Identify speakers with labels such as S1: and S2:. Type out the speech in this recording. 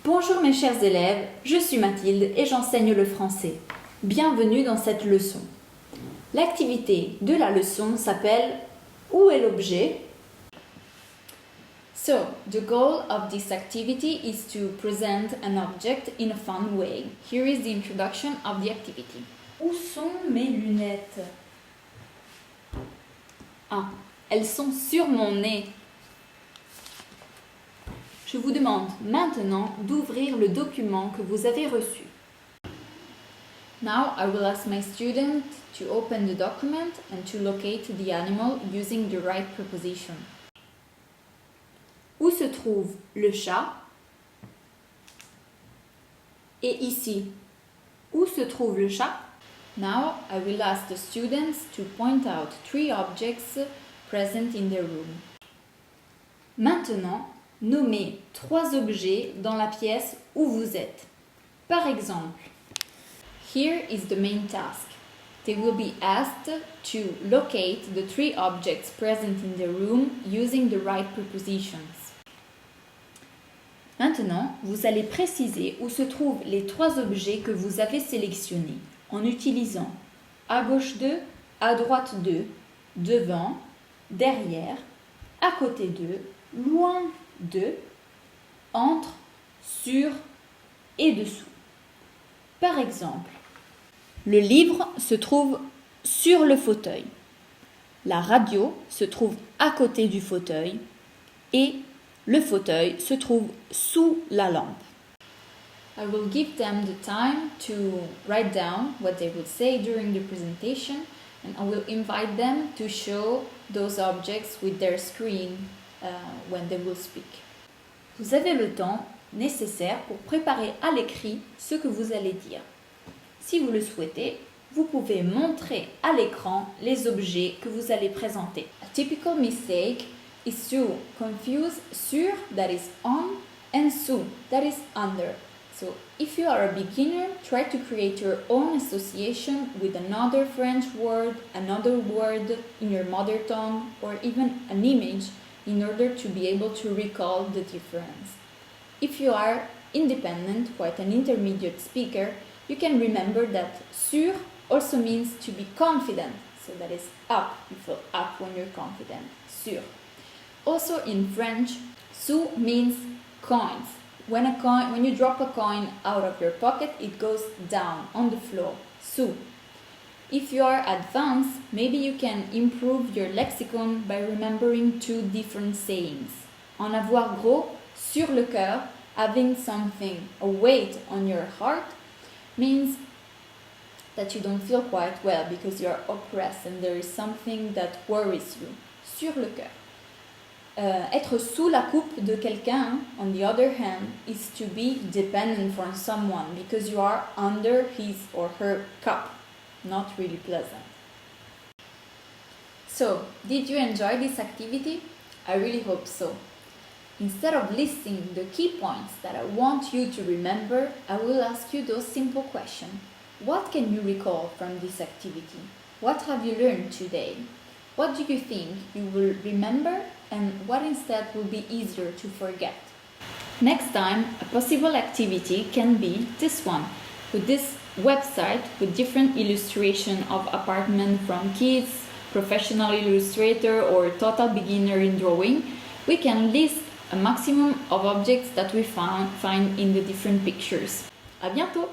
S1: Bonjour mes chers élèves, je suis Mathilde et j'enseigne le français. Bienvenue dans cette leçon. L'activité de la leçon s'appelle « Où est l'objet ?» So, the goal of this activity is to present an object in a fun way. Here is the introduction of the activity. Où sont mes lunettes? Ah, elles sont sur mon nez. Je vous demande maintenant d'ouvrir le document que vous avez reçu. Now I will ask my student to open the document and to locate the animal using the right preposition. Où se trouve le chat? Et ici, où se trouve le chat? Now I will ask the students to point out 3 objects present in their room. Maintenant, nommez 3 objets dans la pièce où vous êtes. Par exemple, here is the main task. They will be asked to locate the 3 objects present in the room using the right prepositions. Maintenant, vous allez préciser où se trouvent les 3 objets que vous avez sélectionnés en utilisant à gauche d'eux, à droite d'eux, devant, derrière, à côté d'eux, loin d'eux, entre, sur et dessous. Par exemple, le livre se trouve sur le fauteuil. La radio se trouve à côté du fauteuil et le fauteuil se trouve sous la lampe. I will give them the time to write down what they will say during the presentation, and I will invite them to show those objects with their screen when they will speak. Vous avez le temps nécessaire pour préparer à l'écrit ce que vous allez dire. Si vous le souhaitez, vous pouvez montrer à l'écran les objets que vous allez présenter. A typical mistake is to confuse sur, that is on, and sous, that is under. So, if you are a beginner, try to create your own association with another French word, another word in your mother tongue, or even an image in order to be able to recall the difference. If you are independent, quite an intermediate speaker, you can remember that sur also means to be confident. So that is up, you feel up when you're confident, sur. Also in French, sous means coins. When you drop a coin out of your pocket, it goes down on the floor, sous. If you are advanced, maybe you can improve your lexicon by remembering 2 different sayings. En avoir gros, sur le cœur, having something, a weight on your heart, means that you don't feel quite well because you are oppressed and there is something that worries you. Sur le cœur. Être sous la coupe de quelqu'un, on the other hand, is to be dependent from someone because you are under his or her cup. Not really pleasant. So, did you enjoy this activity? I really hope so. Instead of listing the key points that I want you to remember, I will ask you those simple questions. What can you recall from this activity? What have you learned today? What do you think you will remember and what instead will be easier to forget? Next time, a possible activity can be this one, with this website with different illustration of apartment from kids, professional illustrator or total beginner in drawing. We can list a maximum of objects that we find in the different pictures. À bientôt!